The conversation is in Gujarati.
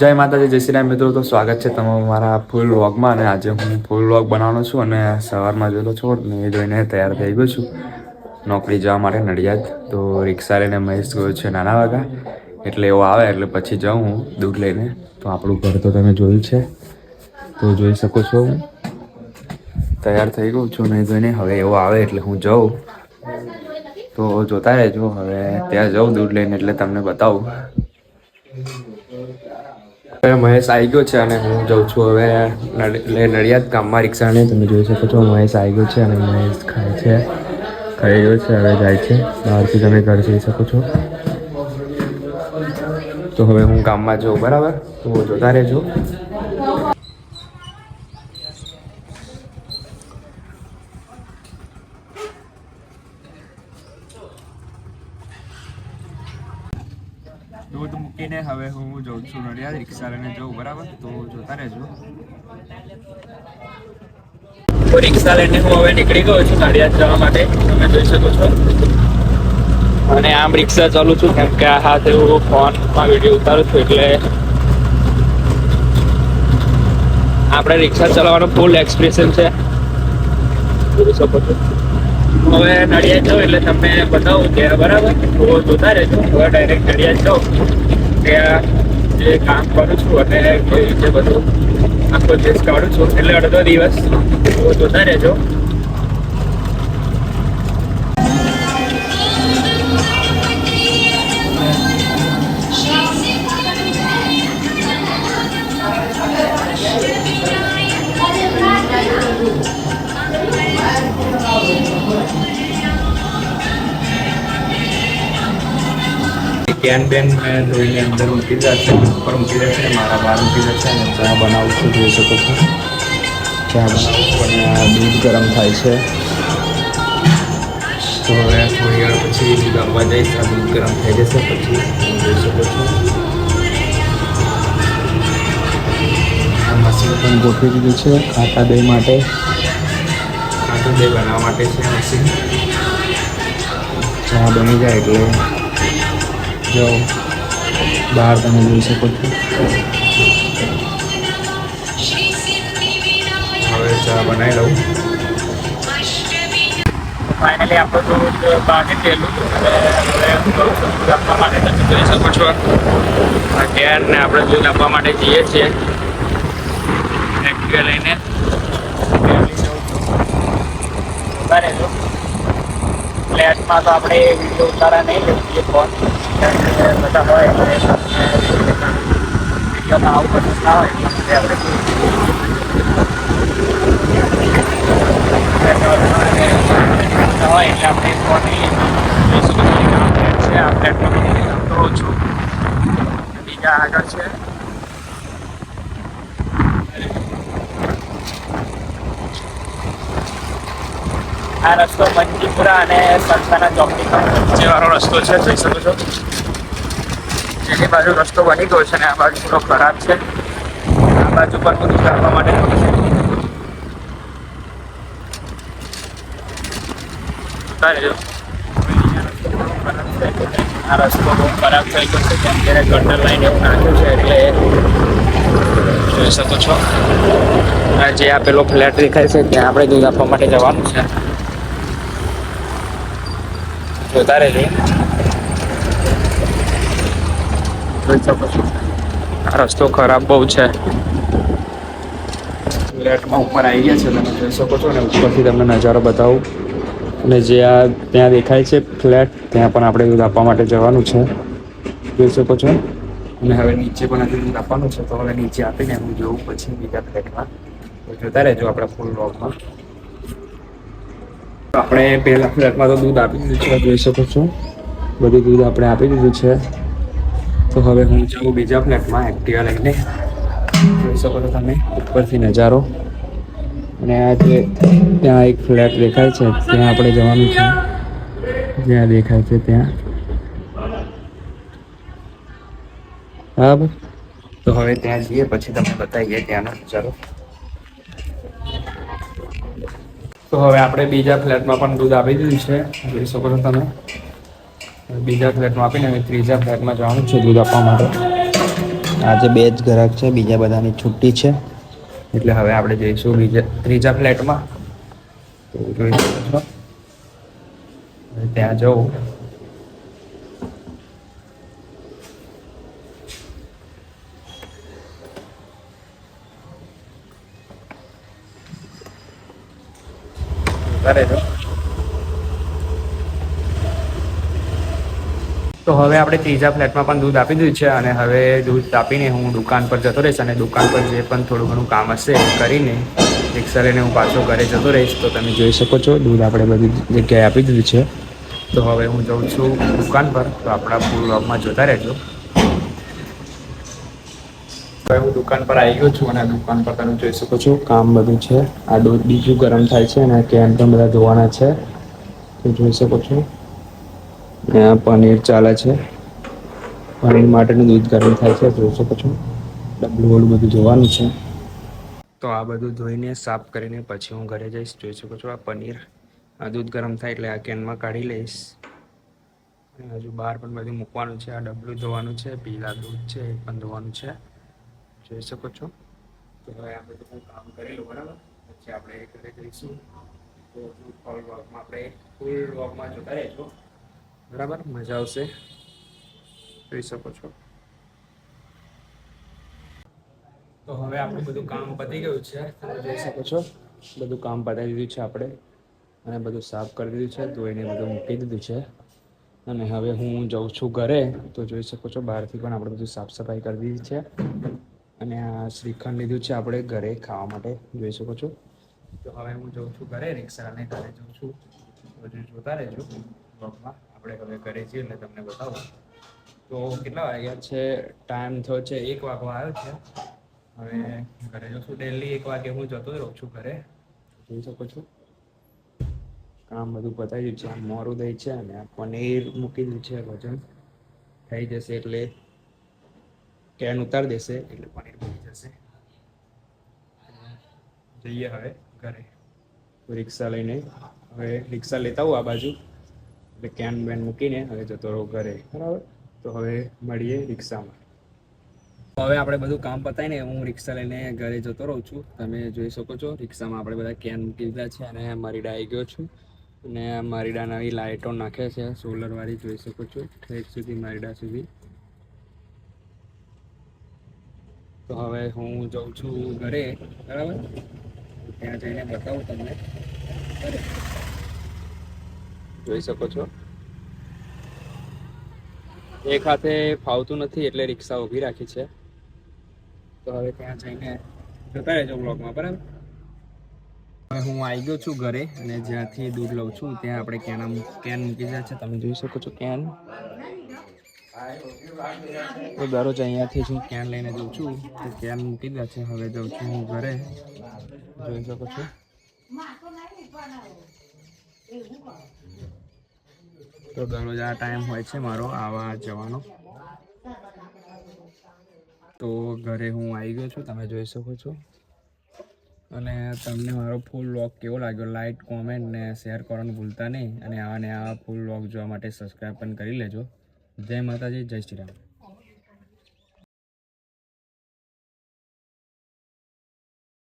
જય માતાજી, જય શ્રી રામ મિત્રો. તો સ્વાગત છે તમારું મારા ફૂલ વ્લોગમાં. અને આજે હું ફૂલ વ્લોગ બનાવવાનો છું અને સવારમાં જોયેલો છો ને એ જોઈને તૈયાર થઈ ગયો છું નોકરી જવા માટે નડિયાદ. તો રિક્ષા લઈને મહેશ ગયો છે નાના વાગા, એટલે એવો આવે એટલે પછી જાઉં હું દૂધ લઈને. તો આપણું ઘર તો તમે જોયું છે, તો જોઈ શકો છો તૈયાર થઈ ગયું છું નહીં જોઈને. હવે એવો આવે એટલે હું જાઉં, તો જોતા રહેજો. હવે ત્યાં જાઉં દૂધ લઈને એટલે તમને બતાવું. હવે મહેશ આવી ગયો છે અને હું જાઉં છું હવે નડિયાદ ગામમાં રિક્ષાને. તમે જોઈ શકો છો મહેશ આવી ગયો છે અને મહેશ ખાઈ ગયો છે. હવે જાય છે બહારથી, તમે ઘર જઈ શકો છો. તો હવે હું ગામમાં જાઉં, બરાબર? તો જોતા રહેજો. દૂધ મૂકીને હવે હું જાઉં છું નડિયાદ, રિક્ષા લઈને જાઉં, બરાબર? તો જોતા રહેજો. રિક્ષા લઈને હું હવે નીકળી ગયો છું નડિયાદ જવા માટે, તમે જોઈ શકો છો. અને આમ રિક્ષા ચાલુ છું કેમ કે આ હાથે હું ફોનમાં વિડીયો ઉતારું છું, એટલે આપણે રિક્ષા ચલાવવાનો ફૂલ એક્સપ્રેશન છે, જોઈ શકો છો. હવે નડિયાદ જાઉં એટલે તમને બતાવું ત્યાં, બરાબર? તો જોતા રહેજો. હવે ડાયરેક્ટ નડિયાદ જાઉં, ત્યાં જે કામ કરું છું અને કેવી રીતે બધું આખો દિવસ કાઢું છું, એટલે અડધો દિવસ. તો જોતા રહેજો. કેન બેન મેં ધોઈને અંદર મૂકી જશે, ઉપર મૂકી જશે, મારા બહાર મૂકી જશે. અને ચા બનાવું છું, જોઈ શકો છો. ચા બનાવું છું અને આ દૂધ ગરમ થાય છે. તો હવે થોડી વાર પછી દૂધ આપવા જઈશ. આ દૂધ ગરમ થઈ જશે પછી, જોઈ શકો છો. આ મશીન પણ ગોઠવી દીધું છે ખાટા દહીં માટે. ખાટું દહીં બનાવવા માટે છે મશીન. ચા બની જાય એટલે જાઓ બહાર, તમે જોઈ શકો છો. હવે ચા બનાવી લઉં. ફાઇનલી આપણું દૂધ બાકી થયેલું આપવા માટે, તમે જોઈ શકો છો. અત્યારને આપણે દૂધ આપવા માટે જઈએ છીએ એક્ટિવા લઈને. ફ્લેટમાં તો આપણે વિડીયો ઉતારા નહીં લઈએ ફોન, બધા હોય વિડીયોમાં આવું બધું ના હોય, એટલે આપણે હોય એટલે આપણે ફોન છે. આ ફ્લેટમાં તો છું, બીજા આગળ છે. આ રસ્તો મંજીપુરા અને સંસ્થાના ચોકની વચ્ચેવાળો રસ્તો છે, જોઈ શકો છો. જેની બાજુ રસ્તો બની ગયો છે ને આ બાજુ થોડો ખરાબ છે. આ બાજુ પર બધું કરવા માટે આ રસ્તો બહુ ખરાબ થઈ ગયો છે, કેમ કે ગટર લાઈન એવું નાખ્યું છે, એટલે જોઈ શકો છો. જે આ પેલો ફ્લેટ દેખાય છે ત્યાં આપણે દૂધ આપવા માટે જવાનું છે, જોતા રહેજો. જોઈ શકો છો આ રસ્તો ખરાબ બહુ છે. ફ્લેટમાં ઉપર આવી ગયા છે, તમે જોઈ શકો છો. ને ઉપરથી તમને નજારો બતાવું. અને જે આ ત્યાં દેખાય છે ફ્લેટ, ત્યાં પણ આપણે દૂધ આપવા માટે જવાનું છે, જોઈ શકો છો. અને હવે નીચે પણ હજી દૂધ આપવાનું છે, તો હવે નીચે આપીને હું જોઉં પછી બીજા ફ્લેટમાં. તો જોતા રહેજો આપણા ફૂલ વ્લોગમાં. આપણે પહેલા ફ્લેટમાં તો દૂધ આપી દીધું છે, જોઈ શકો છો. બધું દૂધ આપણે આપી દીધું છે. તો હવે હું જાઉં બીજા ફ્લેટમાં એક્ટિવા લઈને, જોઈ શકો છો તમે ઉપરથી નજારો. અને આ જે ત્યાં એક ફ્લેટ દેખાય છે ત્યાં આપણે જવાનું છે, જ્યાં દેખાય છે ત્યાં, બરાબર? તો હવે ત્યાં જઈએ પછી તમને બતાવીએ ત્યાંનો નજારો. તો હવે આપણે બીજા ફ્લેટમાં પણ દૂધ આપી દીધું છે, જોઈ શકો છો તમે. બીજા ફ્લેટમાં આપીને હવે ત્રીજા ફ્લેટમાં જવાનું છે દૂધ આપવા માટે. આજે 2 જ ગ્રાહક છે, બીજા બધાની છુટ્ટી છે, એટલે હવે આપણે જઈશું ત્રીજા ફ્લેટમાં. તો જોઈ શકો છો ત્યાં જવું. કરે છો. તો હવે આપણે ત્રીજા ફ્લેટમાં પણ દૂધ આપી દીધું છે અને હવે દૂધ આપીને હું દુકાન પર જતો રહીશ અને દુકાન પર જે પણ થોડું ઘણું કામ હશે કરીને રિક્ષા લઈને હું પાછો ઘરે જતો રહીશ. તો તમે જોઈ શકો છો દૂધ આપણે બધી જગ્યાએ આપી દીધું છે. તો હવે હું જાઉં છું દુકાન પર. તો આપણા ફૂલ વ્લોગમાં જોતા રહેજો. હવે હું દુકાન પર આવી ગયો છું અને દુકાન પર તમે જોઈ શકો છો કામ બધું છે. આ દૂધ બીજું ગરમ થાય છે અને કેન પણ બધા ધોવાના છે. તો જોઈ શકો છો પનીર ચાલે છે. પનીર માટેનું દૂધ ગરમ થાય છે. જોઈ શકો છો ડબલું બધું જોવાનું છે. તો આ બધું ધોઈને સાફ કરીને પછી હું ઘરે જઈશ. જોઈ શકો છો આ પનીર, આ દૂધ ગરમ થાય એટલે આ કેનમાં કાઢી લઈશ. હજુ બહાર પણ બધું મૂકવાનું છે. આ ડબલું ધોવાનું છે, પીલા દૂધ છે એ પણ ધોવાનું છે. જોઈ શકો છો. તો હવે આ બધું હું કામ કરી લઉં બરાબર, પછી આપણે ઘરે જઈશું. તો આપણે ફૂલ વ્લોગમાં જોતા રહેજો બરાબર, મજા આવશે. જોઈ શકો છો. તો હવે આપણું બધું કામ પતી ગયું છે. તમે જોઈ શકો છો બધું કામ પતાવી દીધું છે આપણે અને બધું સાફ કરી દીધું છે. ધોઈને બધું મૂકી દીધું છે અને હવે હું જાઉં છું ઘરે. તો જોઈ શકો છો બહારથી પણ આપણે બધું સાફ સફાઈ કરી દીધી છે અને આ શ્રીખંડ લીધું છે આપણે ઘરે ખાવા માટે. જોઈ શકો છો. તો હવે હું જાઉં છું ઘરે, રિક્ષાને ઘરે જાઉં છું. બધું જોતા રહેજો વ્લોગમાં. આપણે હવે ઘરે જઈએ એટલે તમને બતાવું. તો કેટલા વાગ્યા છે? ટાઈમ થયો છે 1 વાગવા આવ્યો છે. હવે ઘરે જશું. ડેલી 1 વાગે હું જતો રહું છું ઘરે. જોઈ શકો છો કામ બધું પતાવી દીધું છે. મોરું દહીં છે અને પનીર મૂકી દીધું છે. વજન થઈ જશે એટલે કેન ઉતારી દેશે એટલે પનીર બની જશે. જઈએ હવે ઘરે રિક્ષા લઈને. હવે રિક્ષા લેતા આવું આ બાજુ એટલે કેન બેન મૂકીને હવે જતો રહું ઘરે બરાબર. તો હવે મળીએ રિક્ષામાં. હવે આપણે બધું કામ પતાવીને હું રિક્ષા લઈને ઘરે જતો રહું છું. તમે જોઈ શકો છો રિક્ષામાં આપણે બધા કેન મૂકી દીધા છે અને મરીડા આવી ગયો છું અને મરીડા નવી લાઈટો નાખે છે સોલર વાળી. જોઈ શકો છો ઠેક સુધી મરીડા સુધી. તો હવે હું જાઉં છું ઘરે બરાબર. ત્યાં જઈને બતાવું તમને. જોઈ શકો છો એક હાથે ફાવતું નથી એટલે રિક્ષા ઊભી રાખી છે. તો હવે ત્યાં જઈને જોતા રહેજો બ્લોગમાં બરાબર. હવે હું આવી ગયો છું ઘરે અને જ્યાંથી દૂધ લઉં છું ત્યાં આપણે કેન મૂકી દીધા છે. તમે જોઈ શકો છો કેન. તો દરરોજ અહીંયાથી હું કેન લઈને જઉં છું. તો કેન મૂકી દીધા છે. હવે જાઉં છું હું ઘરે. જોઈ શકો છો. તો દરરોજ આ ટાઈમ હોય છે મારો આવા જવાનો. તો ઘરે હું આવી ગયો છું. તમે જોઈ શકો છો. અને તમને મારો ફૂલ વ્લોગ કેવો લાગ્યો? લાઈક, કોમેન્ટ ને શેર કરવાનું ભૂલતા નહીં. અને આવા ફૂલ વ્લોગ જોવા માટે સબસ્ક્રાઈબ પણ કરી લેજો. જય માતાજી, જય શ્રી રામ.